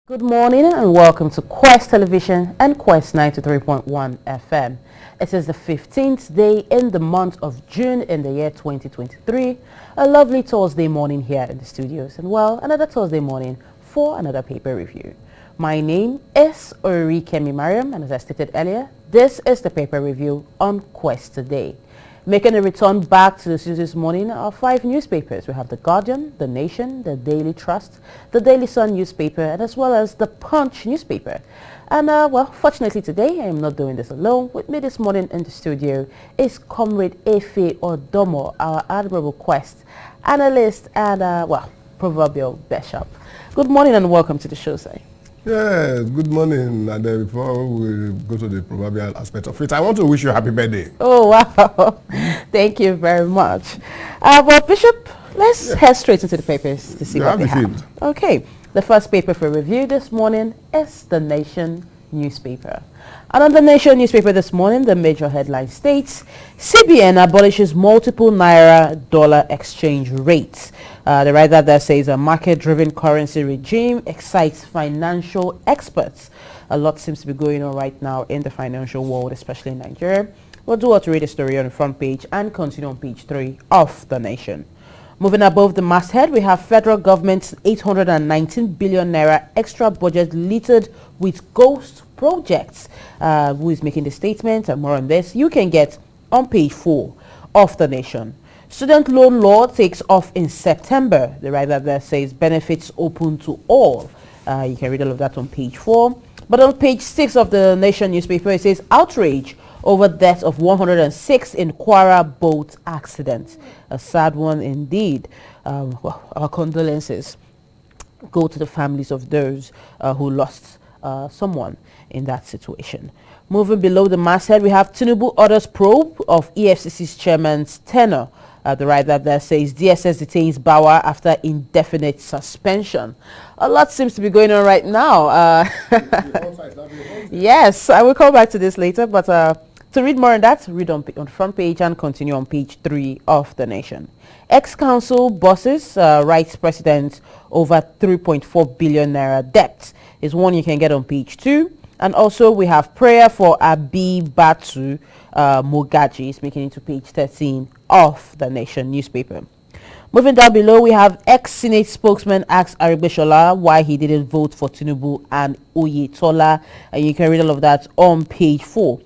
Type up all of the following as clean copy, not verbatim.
Good morning and welcome to Quest Television and Quest 93.1 FM. It is the 15th day in the month of June in the year 2023. A lovely Thursday morning here in the studios, and well, another Thursday morning for another paper review. My name is Orikemi Mariam, and as I stated earlier, this is the paper review on Quest today. Making a return back to the studio this morning are 5 newspapers. We have The Guardian, The Nation, The Daily Trust, The Daily Sun newspaper, and as well as The Punch newspaper. And well, fortunately today I am not doing this alone. With me this morning in the studio is Comrade Efe Odomo, our admirable Quest analyst and well, proverbial bishop. Good morning and welcome to the show, sir. Yeah, good morning. And before we go to the proverbial aspect of it, I want to wish you a happy birthday. Oh, wow. Thank you very much. Well, Bishop, let's head straight into the papers to see what they have. Okay, the first paper for review this morning is The Nation newspaper. And on The Nation newspaper this morning, the major headline states, CBN abolishes multiple Naira-dollar exchange rates. The writer there says a market-driven currency regime excites financial experts. A lot seems to be going on right now in the financial world, especially in Nigeria. We'll do what to read the story on the front page and continue on page 3 of The Nation. Moving above the masthead, we have federal government's 819 billion naira extra budget littered with ghost projects. Who is making the statement? And more on this you can get on page 4 of The Nation. Student loan law takes off in September. The writer there says benefits open to all. You can read all of that on page 4. But on page 6 of The Nation newspaper, it says outrage over death of 106 in Kwara boat accident. A sad one indeed. Well, our condolences go to the families of those who lost someone in that situation. Moving below the masthead, we have Tinubu orders probe of EFCC's chairman's tenure. The writer there says DSS detains Bawa after indefinite suspension. A lot seems to be going on right now. Yes, I will come back to this later, but to read more on that, read on the front page and continue on page 3 of The Nation. Ex-council bosses writes president over 3.4 billion naira debt is one you can get on page 2. And also we have prayer for Abi Batu Mogaji is making it to page 13 of The Nation newspaper. Moving down below, we have ex-Senate spokesman asks Aribeshola why he didn't vote for Tinubu and Oyetola, and you can read all of that on page 4.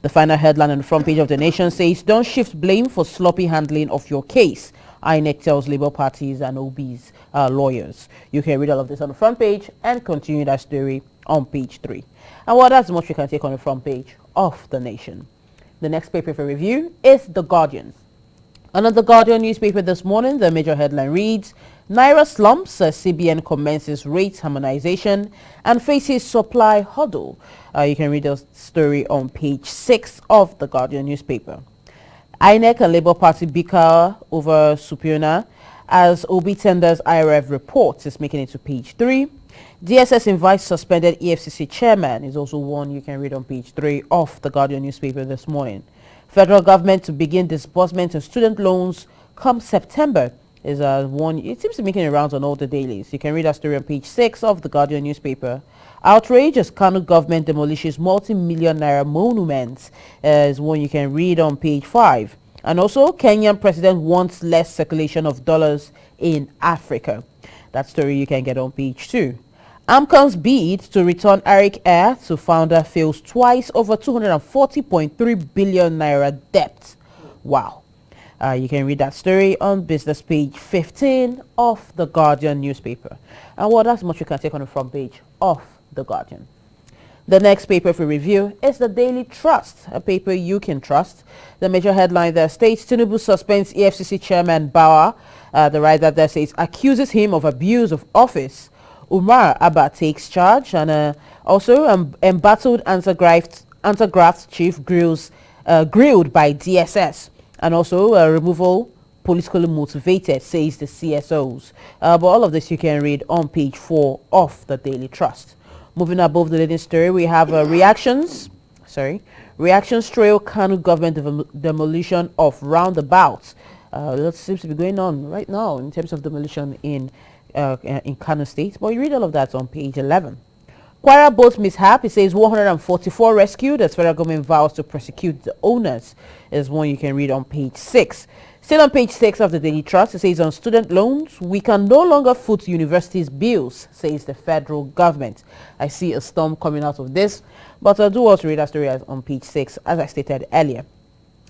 The final headline on the front page of The Nation says, don't shift blame for sloppy handling of your case. INEC tells Labour parties and OB's lawyers. You can read all of this on the front page and continue that story on page 3. And well, that's much we can take on the front page of The Nation. The next paper for review is The Guardian. And on The Guardian newspaper this morning, the major headline reads, Naira slumps as CBN commences rate harmonization and faces supply hurdle. You can read the story on page 6 of The Guardian newspaper. INEC and Labour Party bicker over subpoena as OB tenders IRF reports is making it to page 3. DSS invites suspended EFCC chairman is also one you can read on page 3 of The Guardian newspaper this morning. Federal government to begin disbursement of student loans come September is one. It seems to be making rounds on all the dailies. You can read that story on page 6 of The Guardian newspaper. Outrage as Kano government demolishes multi-million naira monuments is one you can read on page 5. And also Kenyan president wants less circulation of dollars in Africa. That story you can get on page 2. AMCON's bid to return Eric Air to founder fails twice over 240.3 billion naira debt. Wow. You can read that story on business page 15 of The Guardian newspaper. And well, that's much you can take on the front page of The Guardian. The next paper for review is The Daily Trust, a paper you can trust. The major headline there states Tinubu suspends EFCC chairman Bawa. The writer there says accuses him of abuse of office. Umar Abba takes charge, and also embattled anti-graft chief grilled by DSS, and also removal politically motivated, says the CSOs. But all of this you can read on page 4 of The Daily Trust. Moving above the leading story, we have reactions trail Kano government demolition of roundabouts. That seems to be going on right now in terms of demolition in Kano State. But you read all of that on page 11 Kwara boat mishap, it says 144 rescued as federal government vows to prosecute the owners, is one you can read on page 6. Still on page 6 of the Daily Trust, it says on student loans, we can no longer foot universities' bills, says the federal government. I see a storm coming out of this, but I do also read that story on page 6, as I stated earlier.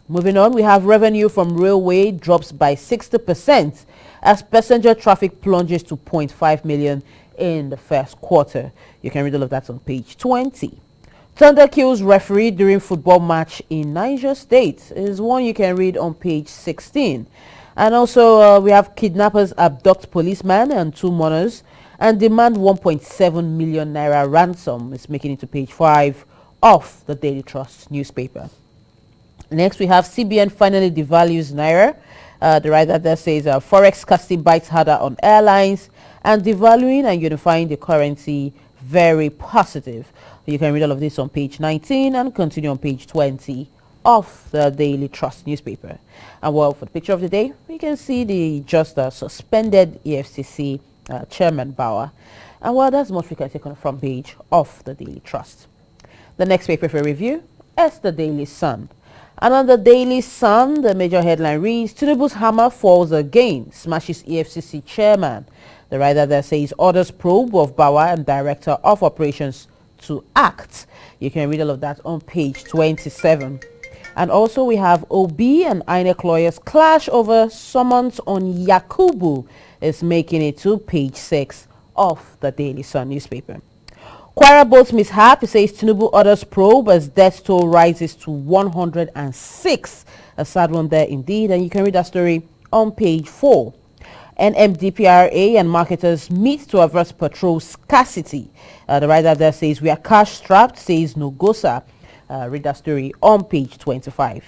Moving on, we have revenue from railway drops by 60% as passenger traffic plunges to 0.5 million in the first quarter. You can read all of that on page 20. Thunder kills referee during football match in Niger State is one you can read on page 16. And also we have kidnappers abduct policeman and 2 mourners and demand 1.7 million naira ransom. It's making it to page 5 of the Daily Trust newspaper. Next we have CBN finally devalues naira. The writer there says forex scarcity bites harder on airlines and devaluing and unifying the currency very positive. You can read all of this on page 19 and continue on page 20 of the Daily Trust newspaper. And well, for the picture of the day, we can see the just suspended EFCC Chairman Bauer. And well, that's much we can take on the front page of the Daily Trust. The next paper for review is the Daily Sun. And on the Daily Sun, the major headline reads, Tinubu's hammer falls again, smashes EFCC chairman. The writer there says orders probe of Bauer and director of operations to act. You can read all of that on page 27. And also we have OB and INEC lawyers clash over summons on Yakubu. Is making it to page 6 of the Daily Sun newspaper. Kwara boat mishap, it says Tinubu orders probe as death toll rises to 106. A sad one there indeed, and you can read that story on page 4. NMDPRA and marketers meet to address petrol scarcity. The writer there says we are cash strapped, says Nogosa. Read that story on page 25.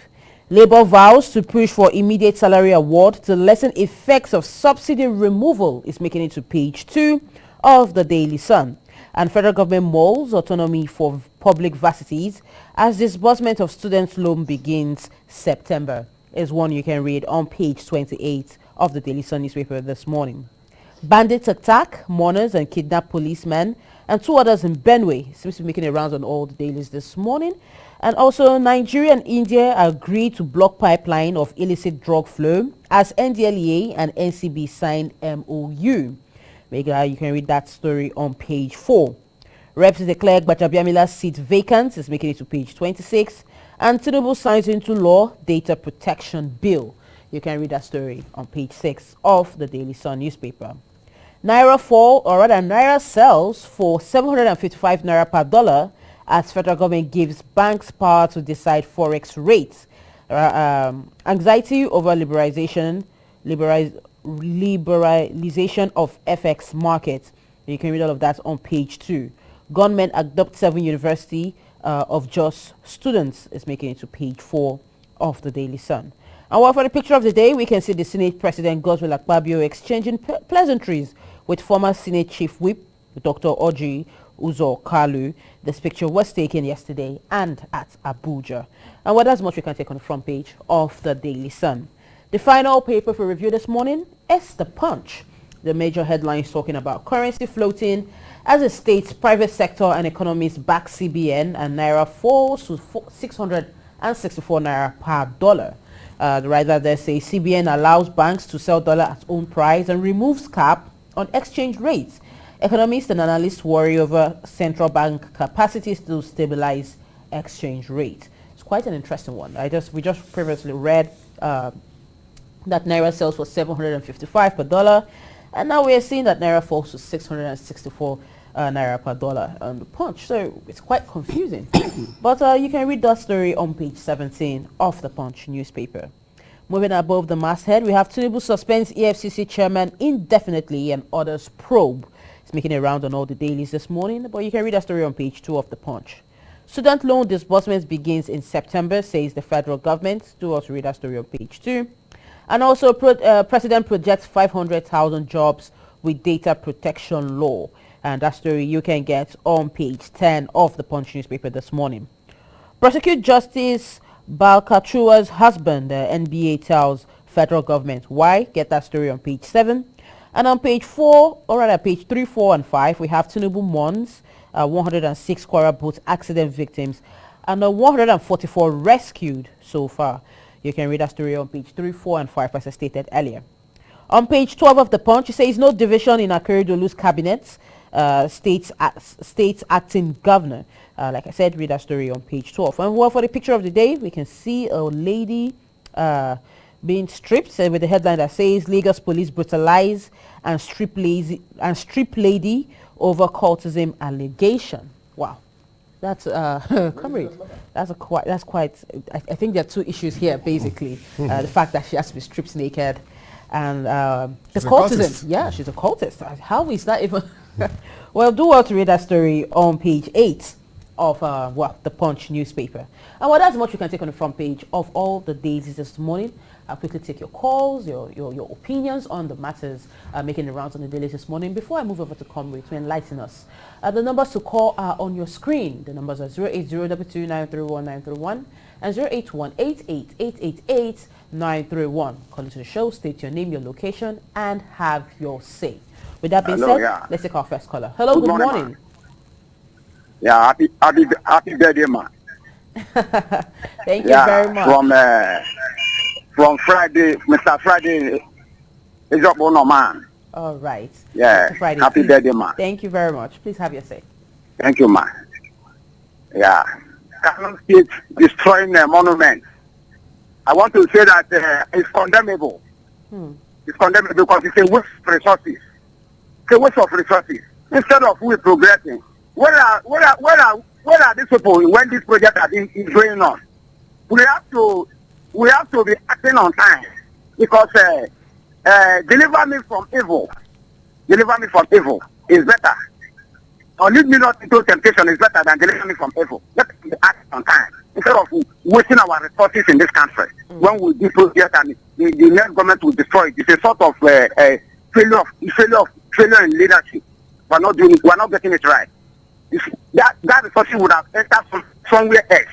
Labour vows to push for immediate salary award to lessen effects of subsidy removal is making it to page 2 of the Daily Sun. And federal government molds autonomy for public varsities as disbursement of students' loan begins September is one you can read on page 28 of the Daily Sun newspaper this morning. Bandits attack mourners and kidnap policemen and 2 others in Benue. Seems to be making the rounds on all the dailies this morning. And also Nigeria and India agreed to block pipeline of illicit drug flow as NDLEA and NCB signed MOU. You can read that story on page 4. Reps declared Gbajabiamila's seat vacant is making it to page 26. And Tinubu signs into law data protection bill. You can read that story on page 6 of the Daily Sun newspaper. Naira fall, or rather Naira sells for 755 Naira per dollar as federal government gives banks power to decide forex rates. Anxiety over liberalization of FX markets. You can read all of that on page 2. Gunmen adopt 7 University of Jos students is making it to page 4 of the Daily Sun. And well, for the picture of the day, we can see the Senate President Godswill Akpabio exchanging pleasantries with former Senate Chief Whip, Dr. Oji Uzo Kalu. This picture was taken yesterday and at Abuja. And well, that's much we can take on the front page of the Daily Sun. The final paper for review this morning is The Punch. The major headlines talking about currency floating as the state's private sector and economists back CBN and Naira falls to 664 Naira per dollar. The writer there says CBN allows banks to sell dollar at own price and removes cap on exchange rates. Economists and analysts worry over central bank capacities to stabilize exchange rate. It's quite an interesting one. We just previously read that Naira sells for 755 per dollar, and now we are seeing that Naira falls to 664 Naira per dollar on the Punch. So it's quite confusing. But you can read that story on page 17 of the Punch newspaper. Moving above the masthead, we have Tinubu suspends EFCC chairman indefinitely and orders probe. It's making a round on all the dailies this morning, but you can read that story on page 2 of the Punch. Student loan disbursements begins in September, says the federal government. Do also read that story on page 2. And also, President projects 500,000 jobs with data protection law. And that story you can get on page 10 of the Punch newspaper this morning. Prosecute Justice Balkachua's husband, the NBA tells federal government why. Get that story on page 7. And on page 4, or rather page 3, 4, and 5, we have Tinubu Mons, 106 Kwara boat accident victims, and 144 rescued so far. You can read that story on page 3, 4, and 5, as I stated earlier. On page 12 of the Punch, it says no division in Akeredolu's cabinet, states acting governor. Like I said, read that story on page 12. And well, for the picture of the day, we can see a lady being stripped with the headline that says Lagos police brutalize and strip lady over cultism allegation. Wow. That's comrade. That's quite. I think there are two issues here basically. The fact that she has to be stripped naked, and the cultism. Yeah, she's a cultist. How is that even? Well, do well to read that story on page 8 of the Punch newspaper. And well, that's much you can take on the front page of all the dailies this morning. I'll quickly take your calls, your opinions on the matters making the rounds on the dailies this morning. Before I move over to Comrade to enlighten us, the numbers to call are on your screen. The numbers are 080-22931-931 and 081-8888-931. Call into the show, state your name, your location, and have your say. With that being said, let's take our first caller. Hello, good morning. Yeah, happy birthday, man. Thank you very much. From Friday, Mr. Friday is up on a man. All right. Yeah. Friday, happy birthday, man. Thank you very much. Please have your say. Thank you, man. Yeah. Canon State destroying a monument. I want to say that it's condemnable. It's condemnable because it's a waste of resources. It's a waste of resources. Instead of we progressing, where are these people when this project is going on? We have to be acting on time because deliver me from evil is better. Or lead me not into temptation is better than deliver me from evil. Let's be acting on time instead of wasting our resources in this country. When we do project and the next government will destroy it, it's a sort of failure in leadership. We're not doing it. We're not getting it right. That resources would have entered somewhere else,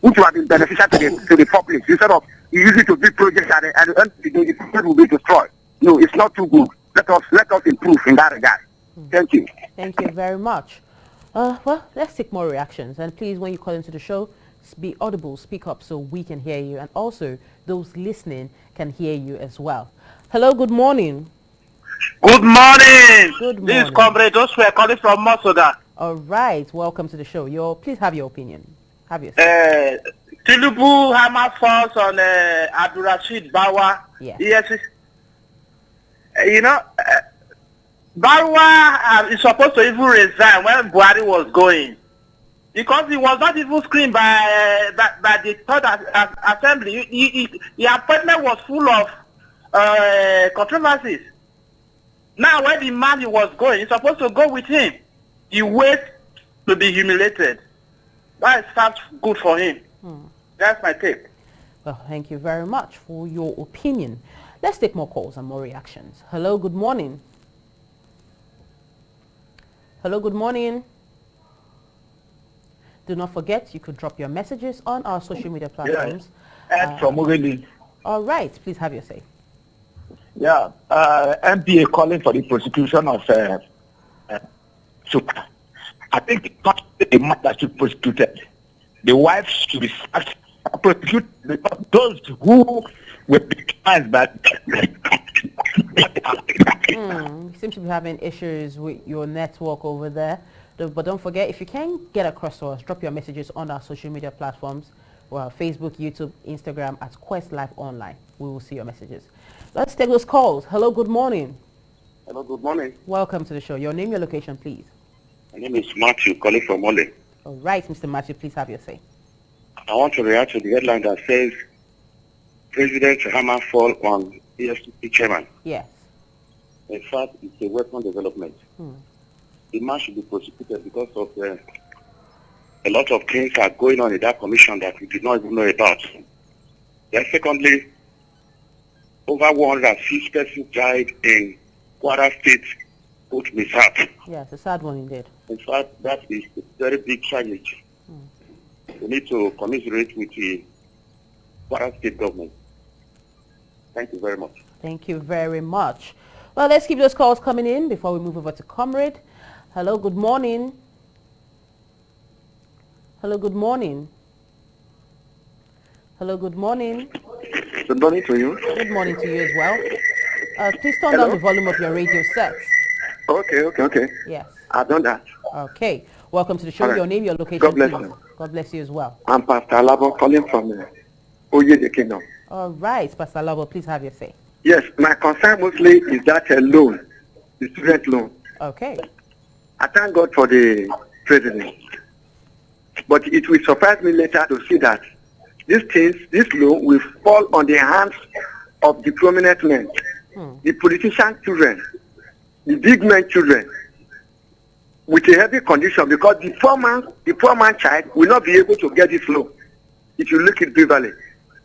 which would have been beneficial to the public, instead of using it to build projects at the end of the day, the project will be destroyed. No, it's not too good. Let us improve in that regard. Thank you. Thank you very much. Well, let's take more reactions. And please, when you call into the show, be audible, speak up so we can hear you. And also, those listening can hear you as well. Hello, good morning. Good morning. Good morning. This is Comrade Joshua calling from Masoda. All right. Welcome to the show. Please have your opinion. Have your Tinubu hammer falls on Abdurrashid Bawa. Yeah. Yes. Bawa is supposed to even resign when Buhari was going, because he was not even screened by the third assembly. The appointment was full of controversies. Now, when the man he was going, he's supposed to go with him. He waits to be humiliated. That sounds good for him. That's my take. Well, thank you very much for your opinion. Let's take more calls and more reactions. Hello, good morning. Hello, good morning. Do not forget, you could drop your messages on our social media platforms. Ed from Ogeli. All right, please have your say. Yeah, MPA calling for the prosecution of Chuka. I think it's not the man that should be prosecuted. The wife should be sacked. Prosecute those who were victimized by. You seem to be having issues with your network over there. But don't forget, if you can get across to us, drop your messages on our social media platforms. Well, Facebook, YouTube, Instagram at Quest Live Online. We will see your messages. Let's take those calls. Hello, good morning. Hello, good morning. Welcome to the show. Your name, your location, please. My name is Matthew, calling from Ole. All right, Mr. Matthew, please have your say. I want to react to the headline that says President Hammer fall on EFCC chairman. Yes. In fact, it's a weapon development. The man should be prosecuted because of a lot of things are going on in that commission that we did not even know about. Then secondly, over 106 persons died in Kwara State boat mishap. Yes, a sad one indeed. In fact, that is a very big tragedy. We need to commiserate with the Kwara State government. Thank you very much. Thank you very much. Well, let's keep those calls coming in before we move over to Comrade. Hello, good morning. Hello, good morning. Hello, good morning. Good morning to you. Good morning to you as well. Please turn down the volume of your radio set. Okay. Yes. I've done that. Okay. Welcome to the show. All right. Your name, your location, God bless please. you. God bless you as well. I'm Pastor Labo calling from Oye the Kingdom. All right, Pastor Labo, please have your say. Yes, my concern mostly is that loan, the student loan. Okay. I thank God for the president. But it will surprise me later to see that this loan will fall on the hands of the prominent men, the politician children, the big men children, with a heavy condition, because the poor man child will not be able to get this loan if you look at Beverly.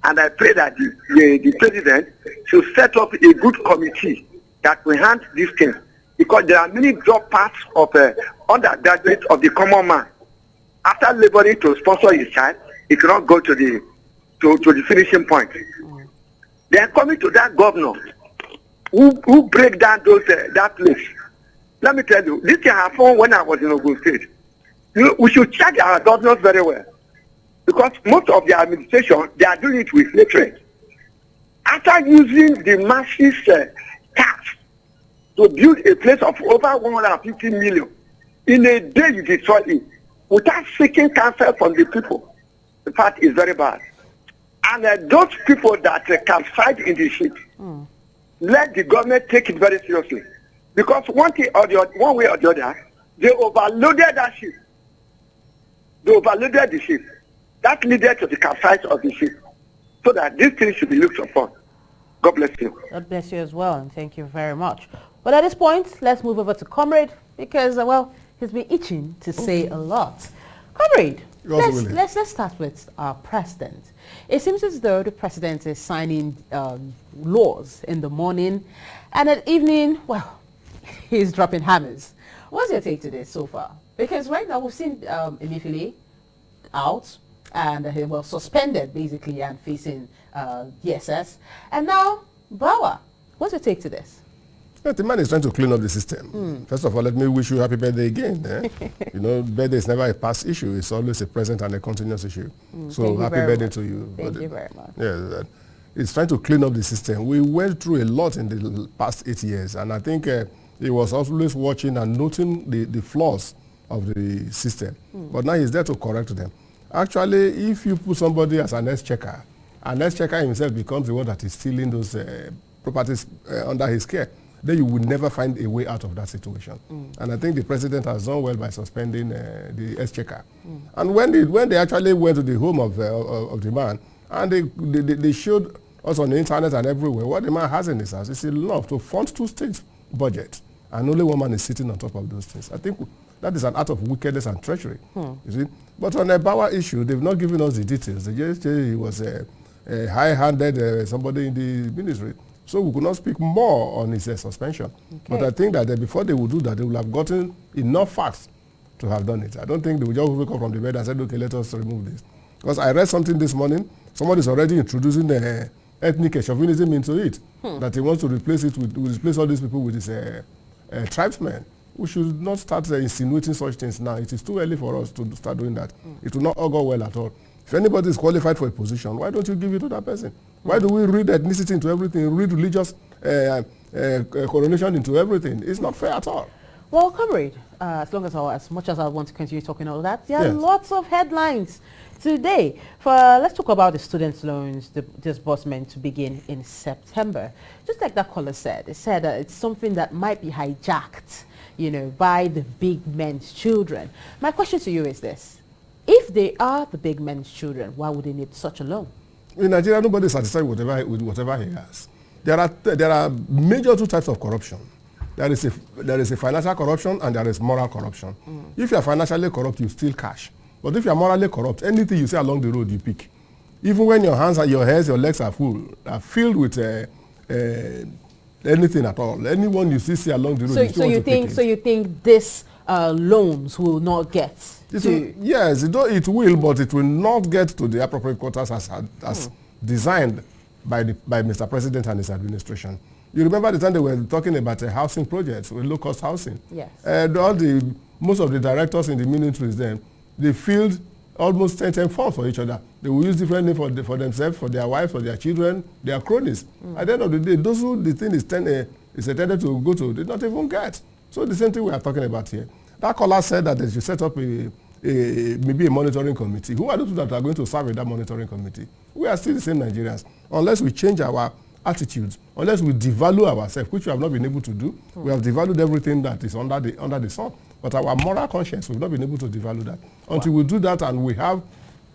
And I pray that the president should set up a good committee that will handle this thing, because there are many dropouts of undergraduates of the common man. After laboring to sponsor his child, he cannot go to the finishing point. Then coming to that governor who break down that place. Let me tell you, this thing happened when I was in Ogun State. We should check our governors very well, because most of the administration, they are doing it with hatred. After using the massive tax to build a place of over 150 million, in a day you destroy it without seeking counsel from the people. The fact is very bad. And those people that capsize in the ship, let the government take it very seriously. Because one way or the other, they overloaded that ship. They overloaded the ship. That leaded to the capsize of the ship. So that this thing should be looked upon. God bless you. God bless you as well, and thank you very much. But at this point, let's move over to Comrade, because, well, he's been itching to say a lot. Comrade, let's start with our president. It seems as though the president is signing laws in the morning, and at evening, well, he's dropping hammers. What's your take to this so far? Because right now we've seen Emefiele out and he was suspended basically and facing DSS, and now Bawa. What's your take to this? Yeah, the man is trying to clean up the system. First of all, let me wish you happy birthday again. You know, birthday is never a past issue. It's always a present and a continuous issue. So happy birthday to you. Thank you very much. Yeah, it's trying to clean up the system. We went through a lot in the past 8 years, and I think he was always watching and noting the flaws of the system. But now he's there to correct them. Actually, if you put somebody as an exchequer, an exchequer himself becomes the one that is stealing those properties under his care, then you will never find a way out of that situation. And I think the president has done well by suspending the exchequer. And when they actually went to the home of the man, and they showed us on the internet and everywhere what the man has in his house, it's enough to fund 2 states' budget, and only one man is sitting on top of those things. I think that is an act of wickedness and treachery. You see? But on the Bawa issue, they've not given us the details. They just say he was a high-handed somebody in the ministry. So we could not speak more on his suspension. Okay. But I think that before they would do that, they would have gotten enough facts to have done it. I don't think they would just wake up from the bed and say, okay, let us remove this. Because I read something this morning, somebody is already introducing the ethnic chauvinism into it, that he wants to replace it replace all these people with his tribesmen. We should not start insinuating such things now. It is too early for us to start doing that. It will not augur well at all. If anybody is qualified for a position, why don't you give it to that person? Why do we read ethnicity into everything, read religious coronation into everything? It's not fair at all. Well, Comrade, as much as I want to continue talking all that, there are lots of headlines today. Let's talk about the students' loans, the disbursement to begin in September. Just like that caller said, it said that it's something that might be hijacked, by the big men's children. My question to you is this. If they are the big men's children, why would they need such a loan? In Nigeria, nobody is satisfied with whatever he has. There are major 2 types of corruption. There is a financial corruption and there is moral corruption. If you are financially corrupt, you steal cash. But if you are morally corrupt, anything you see along the road, you pick. Even when your hands, your hands, your legs are filled with anything at all. Anyone you see along the road, So you think this loans will not get? Yes, it will, but it will not get to the appropriate quarters as designed by Mr. President and his administration. You remember the time they were talking about housing projects with low-cost housing? Yes. Most of the directors in the ministries then, they filled almost 10 forms for each other. They will use different names for themselves, for their wives, for their children, their cronies. At the end of the day, those who the thing is intended to go to, they don't even get. So the same thing we are talking about here. That caller said that they should set up maybe a monitoring committee. Who are those that are going to serve in that monitoring committee? We are still the same Nigerians. Unless we change our attitudes, unless we devalue ourselves, which we have not been able to do. We have devalued everything that is under the sun. But our moral conscience, we've not been able to devalue that. Until we do that and we have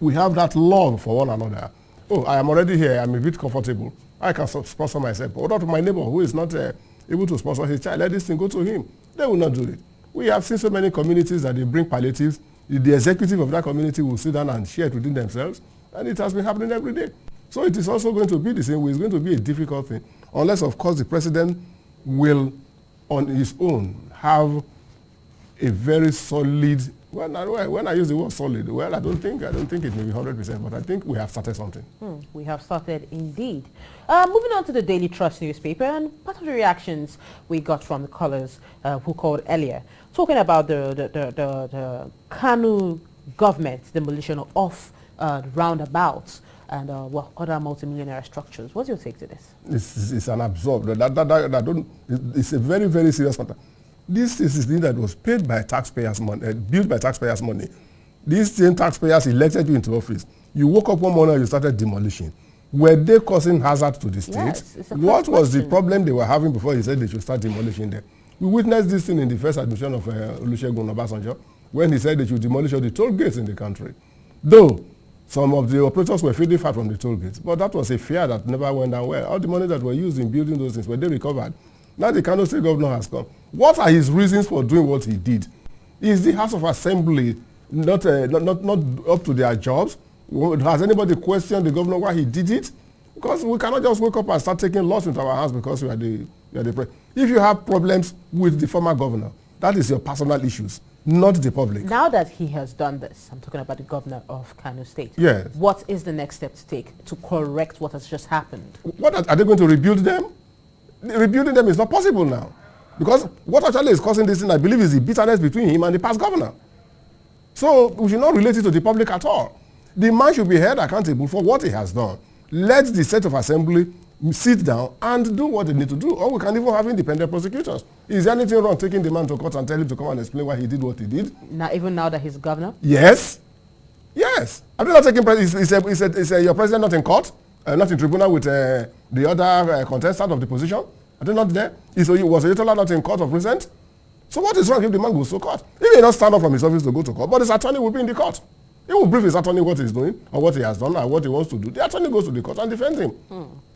that love for one another. Oh, I am already here. I'm a bit comfortable. I can sponsor myself. But what about my neighbor who is not able to sponsor his child? Let this thing go to him. They will not do it. We have seen so many communities that they bring palliatives. The executive of that community will sit down and share it within themselves. And it has been happening every day. So it is also going to be the same way. It's going to be a difficult thing. Unless, of course, the president will, on his own, have a very solid, when I use the word solid, well, I don't think it may be 100%, but I think we have started something. We have started indeed. Moving on to the Daily Trust newspaper, and part of the reactions we got from the callers who called earlier, talking about the Kanu government demolition of roundabouts and other multimillionaire structures. What's your take to this? It's an absurd. It's a very, very serious matter. This is a thing that was paid by taxpayers' money, built by taxpayers' money. These same taxpayers elected you into office. You woke up one morning and you started demolishing. Were they causing hazard to the state? Yes, What was the problem they were having before he said they should start demolishing them? We witnessed this thing in the first admission of Olusegun Obasanjo when he said they should demolish all the toll gates in the country. Though some of the operators were feeding far from the toll gates, but that was a fear that never went down well. All the money that were used in building those things, were they recovered? Now the Kano State governor has come. What are his reasons for doing what he did? Is the House of Assembly not up to their jobs? Has anybody questioned the governor why he did it? Because we cannot just wake up and start taking laws into our hands because we are the president. If you have problems with the former governor, that is your personal issues, not the public. Now that he has done this, I'm talking about the governor of Kano State. Yes. What is the next step to take to correct what has just happened? What are they going to rebuild them? Rebuilding them is not possible now. Because what actually is causing this thing, I believe, is the bitterness between him and the past governor. So we should not relate it to the public at all. The man should be held accountable for what he has done. Let the State of Assembly sit down and do what they need to do. Or we can even have independent prosecutors. Is there anything wrong taking the man to court and tell him to come and explain why he did what he did? Now, even now that he's governor? Yes. Yes. Are they not taking is your president not in court? Not in tribunal with the other contestant of the position? Are they not there? Was Oyetola not in court of recent? So what is wrong if the man goes to court? He may not stand up from his office to go to court, but his attorney will be in the court. He will brief his attorney what he's doing, or what he has done, or what he wants to do. The attorney goes to the court and defends him.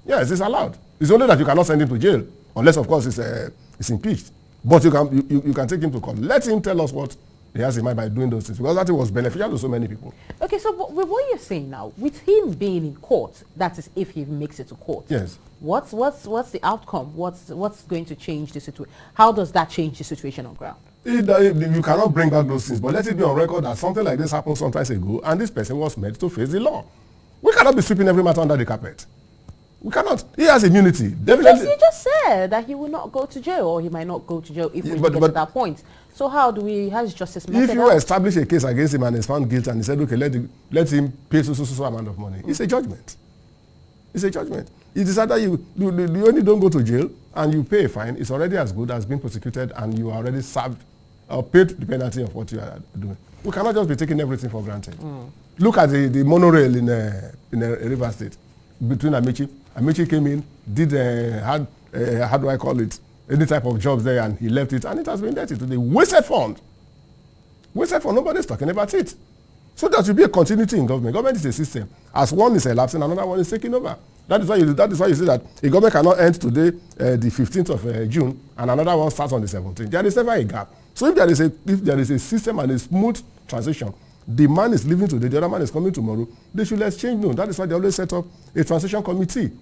Yes, it's allowed. It's only that you cannot send him to jail, unless, of course, it's impeached. But you can take him to court. Let him tell us what he has in mind by doing those things, because that was beneficial to so many people. Okay, so with what you're saying now, with him being in court, that is if he makes it to court. Yes. What's the outcome? What's going to change the situation? How does that change the situation on ground? You cannot bring back those things, but let it be on record that something like this happened some time ago, and this person was made to face the law. We cannot be sweeping every matter under the carpet. We cannot. He has immunity. Definitely. Yes, you just said that he will not go to jail, or he might not go to jail if we get to that point. So how is justice meted If you out? establish a case against him and is found guilty and he said, okay, let him pay so amount of money, it's a judgment. It's a judgment. It is either you only don't go to jail and you pay a fine, it's already as good as being prosecuted and you are already served or paid the penalty of what you are doing. We cannot just be taking everything for granted. Look at the monorail in River State between Amici. Amici came in, did how do I call it? Any type of jobs there, and he left it, and it has been dirty today. Wasted fund. Wasted fund. Nobody's talking about it. So there should be a continuity in government. Government is a system. As one is elapsing, another one is taking over. That is why you see that a government cannot end today, the 15th of June, and another one starts on the 17th. There is never a gap. So if there is a system and a smooth transition, the man is leaving today, the other man is coming tomorrow, they should exchange notes. That is why they always set up a transition committee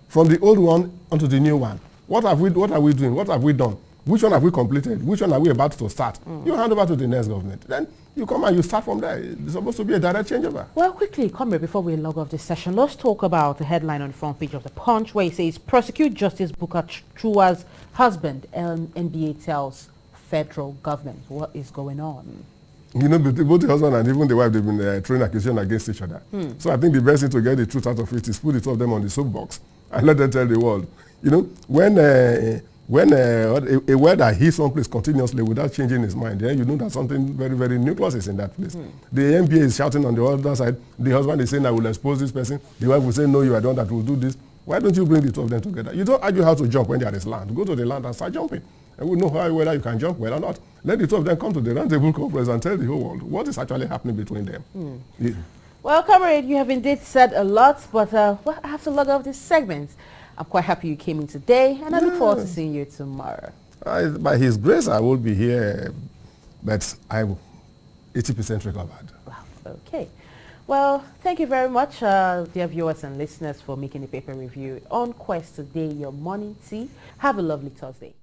from the old one onto the new one. What are we doing? What have we done Which one have we completed? Which one are we about to start? You hand over to the next government. Then you come and you start from there. It's supposed to be a direct changeover. Well, quickly, comrade, before we log off this session, let's talk about the headline on the front page of the Punch, where it says, prosecute Justice Bukka Chua's husband, NBA tells federal government. What is going on? You know, both the husband and even the wife, they've been throwing accusations against each other. So I think the best thing to get the truth out of it is put the two of them on the soapbox and let them tell the world. You know, when a word that hits someplace continuously without changing his mind, then you know that something very, very nucleus is in that place. The NBA is shouting on the other side. The husband is saying, I will expose this person. The wife will say, no, you are the one that will do this. Why don't you bring the two of them together? You don't argue how to jump when there is land. Go to the land and start jumping. And we know whether you can jump well or not. Let the two of them come to the roundtable conference and tell the whole world what is actually happening between them. Yeah. Well, comrade, you have indeed said a lot, but well, I have to log off this segment. I'm quite happy you came in today, and I look forward to seeing you tomorrow. By His grace, I will be here, but I'm 80% recovered. Wow, okay. Well, thank you very much, dear viewers and listeners, for making the paper review on Quest today, your morning tea. Have a lovely Thursday.